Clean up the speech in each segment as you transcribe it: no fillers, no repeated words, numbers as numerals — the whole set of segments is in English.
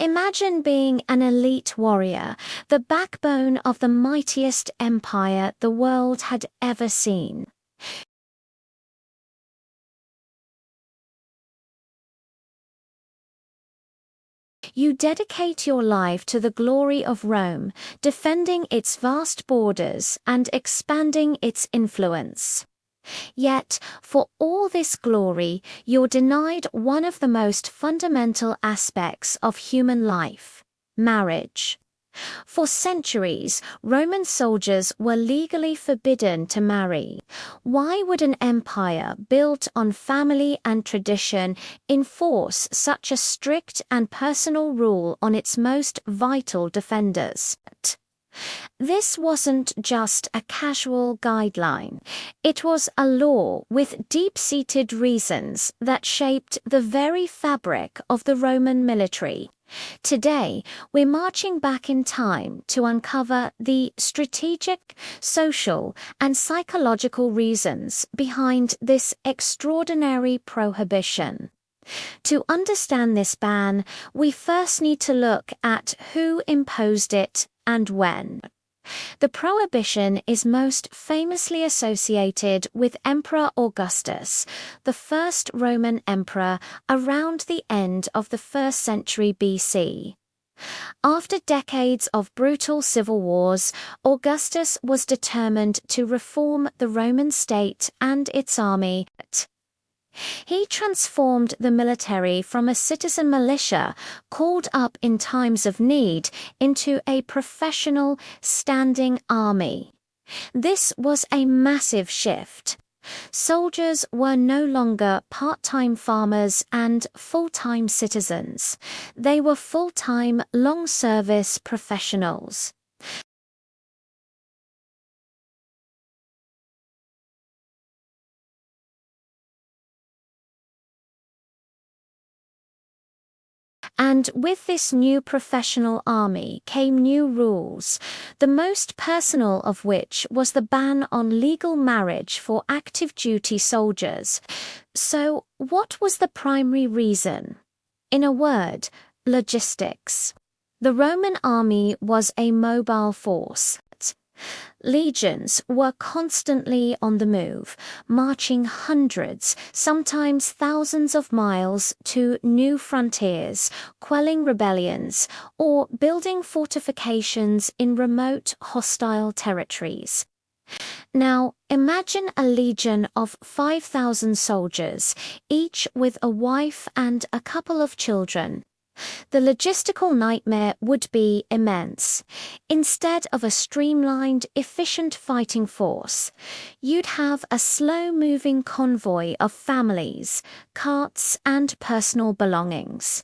Imagine being an elite warrior, the backbone of the mightiest empire the world had ever seen. You dedicate your life to the glory of Rome, defending its vast borders and expanding its influence. Yet, for all this glory, you're denied one of the most fundamental aspects of human life: marriage. For centuries, Roman soldiers were legally forbidden to marry. Why would an empire built on family and tradition enforce such a strict and personal rule on its most vital defenders? This wasn't just a casual guideline. It was a law with deep-seated reasons that shaped the very fabric of the Roman military. Today, we're marching back in time to uncover the strategic, social, and psychological reasons behind this extraordinary prohibition. To understand this ban, we first need to look at who imposed it and when. The prohibition is most famously associated with Emperor Augustus, the first Roman emperor around the end of the 1st century BC. After decades of brutal civil wars, Augustus was determined to reform the Roman state and its army. He transformed the military from a citizen militia called up in times of need into a professional, standing army. This was a massive shift. Soldiers were no longer part-time farmers and full-time citizens. They were full-time, long-service professionals. And with this new professional army came new rules, the most personal of which was the ban on legal marriage for active duty soldiers. So, what was the primary reason? In a word, logistics. The Roman army was a mobile force. Legions were constantly on the move, marching hundreds, sometimes thousands of miles to new frontiers, quelling rebellions, or building fortifications in remote, hostile territories. Now, imagine a legion of 5,000 soldiers, each with a wife and a couple of children. The logistical nightmare would be immense. Instead of a streamlined, efficient fighting force, you'd have a slow-moving convoy of families, carts, and personal belongings.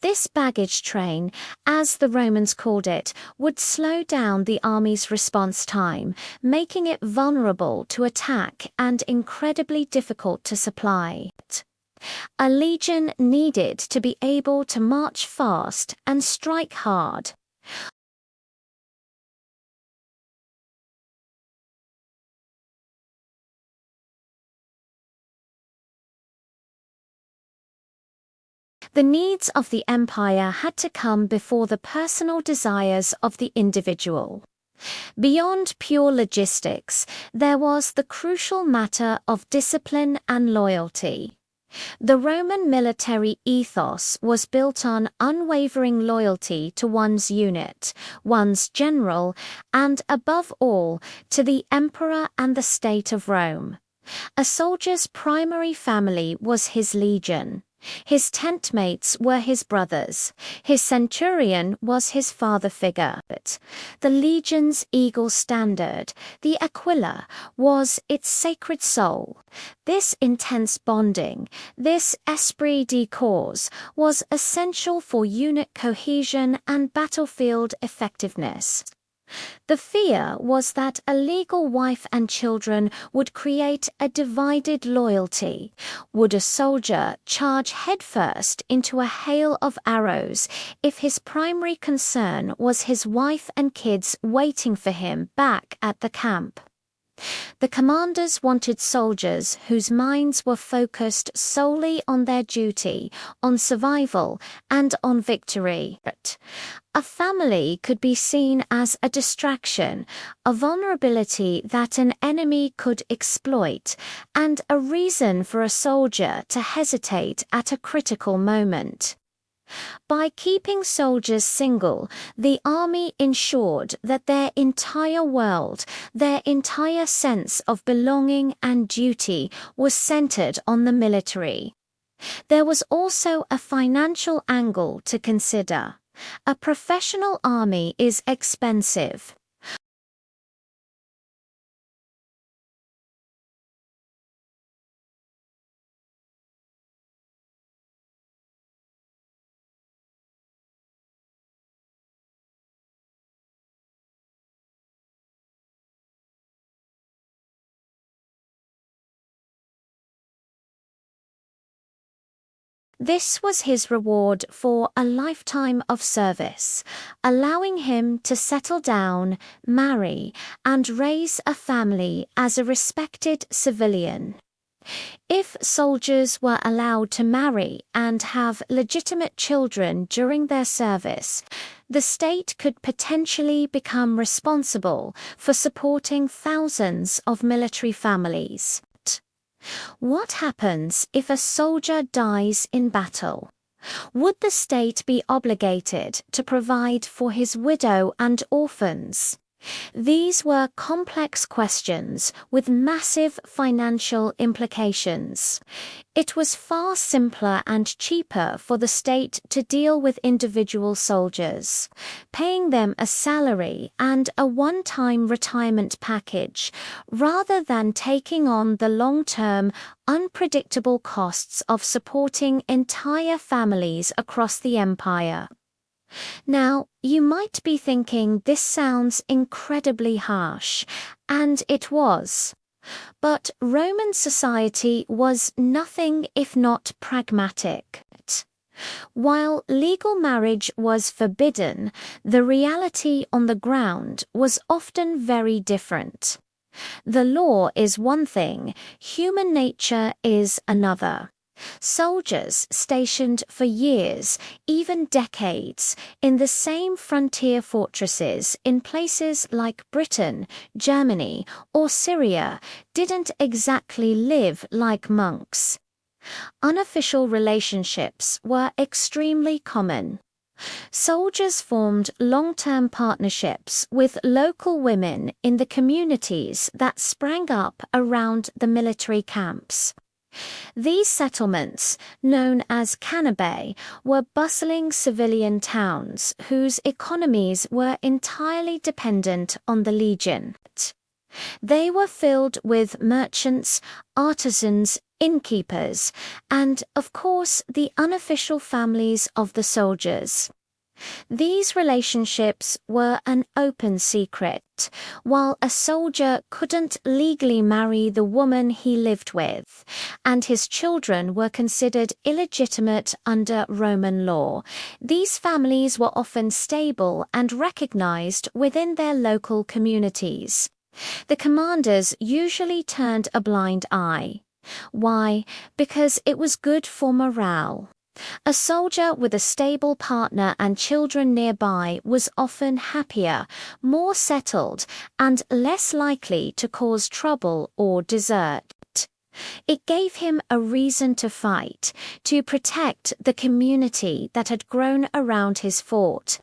This baggage train, as the Romans called it, would slow down the army's response time, making it vulnerable to attack and incredibly difficult to supply. A legion needed to be able to march fast and strike hard. The needs of the empire had to come before the personal desires of the individual. Beyond pure logistics, there was the crucial matter of discipline and loyalty. The Roman military ethos was built on unwavering loyalty to one's unit, one's general, and above all, to the emperor and the state of Rome. A soldier's primary family was his legion. His tent mates were his brothers. His centurion was his father figure. The legion's eagle standard, the aquila, was its sacred soul. This intense bonding, this esprit de corps, was essential for unit cohesion and battlefield effectiveness. The fear was that a legal wife and children would create a divided loyalty. Would a soldier charge headfirst into a hail of arrows if his primary concern was his wife and kids waiting for him back at the camp? The commanders wanted soldiers whose minds were focused solely on their duty, on survival, and on victory. A family could be seen as a distraction, a vulnerability that an enemy could exploit, and a reason for a soldier to hesitate at a critical moment. By keeping soldiers single, the army ensured that their entire world, their entire sense of belonging and duty was centered on the military. There was also a financial angle to consider. A professional army is expensive. This was his reward for a lifetime of service, allowing him to settle down, marry, and raise a family as a respected civilian. If soldiers were allowed to marry and have legitimate children during their service, the state could potentially become responsible for supporting thousands of military families. What happens if a soldier dies in battle? Would the state be obligated to provide for his widow and orphans? These were complex questions with massive financial implications. It was far simpler and cheaper for the state to deal with individual soldiers, paying them a salary and a one-time retirement package, rather than taking on the long-term, unpredictable costs of supporting entire families across the empire. Now, you might be thinking this sounds incredibly harsh, and it was. But Roman society was nothing if not pragmatic. While legal marriage was forbidden, the reality on the ground was often very different. The law is one thing, human nature is another. Soldiers stationed for years, even decades, in the same frontier fortresses in places like Britain, Germany, or Syria didn't exactly live like monks. Unofficial relationships were extremely common. Soldiers formed long-term partnerships with local women in the communities that sprang up around the military camps. These settlements, known as canabae, were bustling civilian towns whose economies were entirely dependent on the legion. They were filled with merchants, artisans, innkeepers, and, of course, the unofficial families of the soldiers. These relationships were an open secret. While a soldier couldn't legally marry the woman he lived with, and his children were considered illegitimate under Roman law, these families were often stable and recognized within their local communities. The commanders usually turned a blind eye. Why? Because it was good for morale. A soldier with a stable partner and children nearby was often happier, more settled, and less likely to cause trouble or desert. It gave him a reason to fight, to protect the community that had grown around his fort.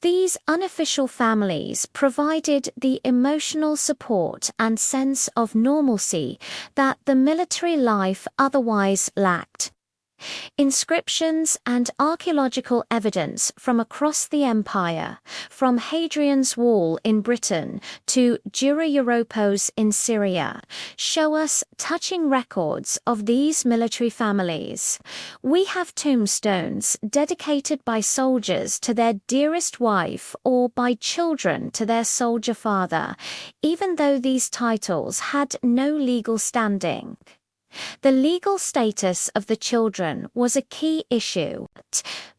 These unofficial families provided the emotional support and sense of normalcy that the military life otherwise lacked. Inscriptions and archaeological evidence from across the empire, from Hadrian's Wall in Britain to Dura Europos in Syria, show us touching records of these military families. We have tombstones dedicated by soldiers to their dearest wife or by children to their soldier father, even though these titles had no legal standing. The legal status of the children was a key issue.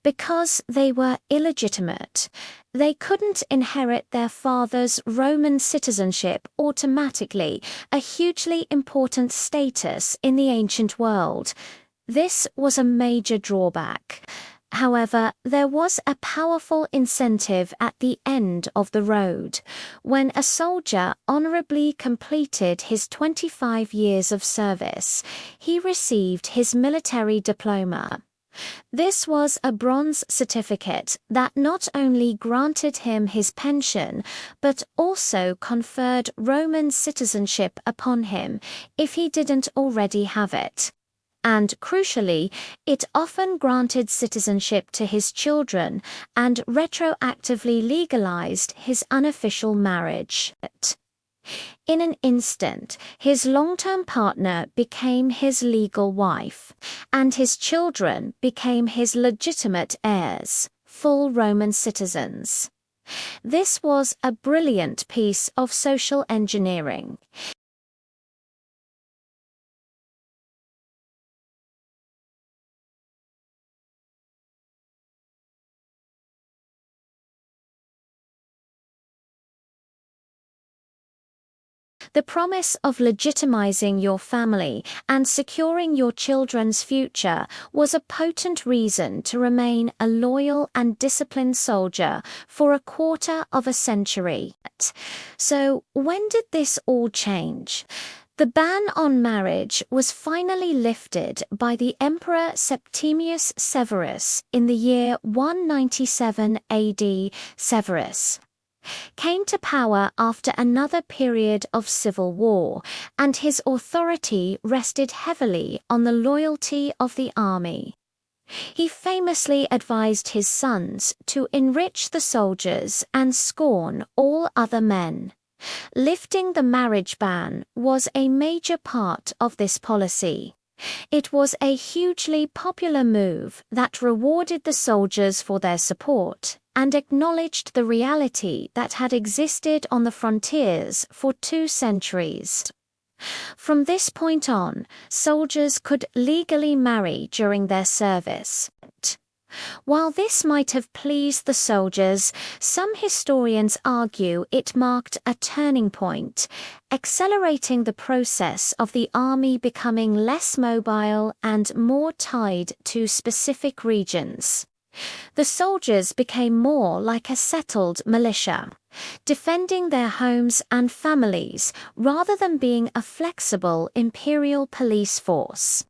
Because they were illegitimate, They couldn't inherit their father's Roman citizenship automatically, a hugely important status in the ancient world. This was a major drawback. However, there was a powerful incentive at the end of the road. When a soldier honorably completed his 25 years of service, he received his military diploma. This was a bronze certificate that not only granted him his pension, but also conferred Roman citizenship upon him if he didn't already have it. And crucially, it often granted citizenship to his children and retroactively legalized his unofficial marriage. In an instant, his long-term partner became his legal wife, and his children became his legitimate heirs, full Roman citizens. This was a brilliant piece of social engineering. The promise of legitimizing your family and securing your children's future was a potent reason to remain a loyal and disciplined soldier for a quarter of a century. So, when did this all change? The ban on marriage was finally lifted by the Emperor Septimius Severus in the year 197 AD. Severus came to power after another period of civil war, and his authority rested heavily on the loyalty of the army. He famously advised his sons to enrich the soldiers and scorn all other men. Lifting the marriage ban was a major part of this policy. It was a hugely popular move that rewarded the soldiers for their support and acknowledged the reality that had existed on the frontiers for 2 centuries. From this point on, soldiers could legally marry during their service. While this might have pleased the soldiers, some historians argue it marked a turning point, accelerating the process of the army becoming less mobile and more tied to specific regions. The soldiers became more like a settled militia, defending their homes and families rather than being a flexible imperial police force.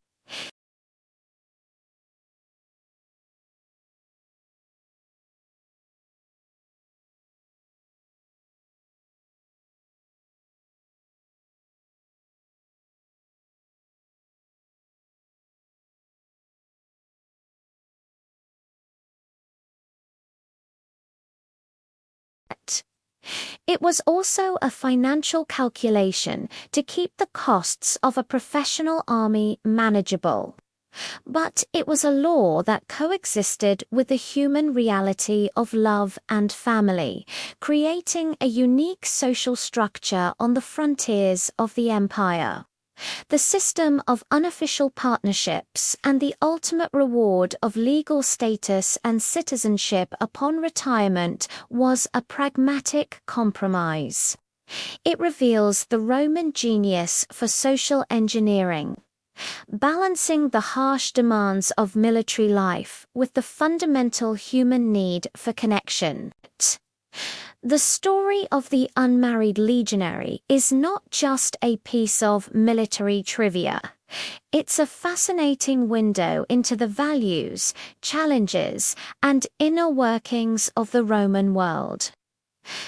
It was also a financial calculation to keep the costs of a professional army manageable. But it was a law that coexisted with the human reality of love and family, creating a unique social structure on the frontiers of the empire. The system of unofficial partnerships and the ultimate reward of legal status and citizenship upon retirement was a pragmatic compromise. It reveals the Roman genius for social engineering, balancing the harsh demands of military life with the fundamental human need for connection. The story of the unmarried legionary is not just a piece of military trivia. It's a fascinating window into the values, challenges, and inner workings of the Roman world.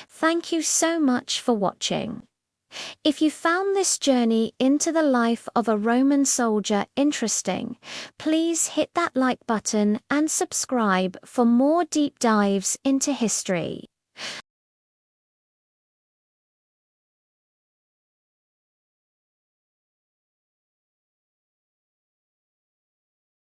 Thank you so much for watching. If you found this journey into the life of a Roman soldier interesting, please hit that like button and subscribe for more deep dives into history.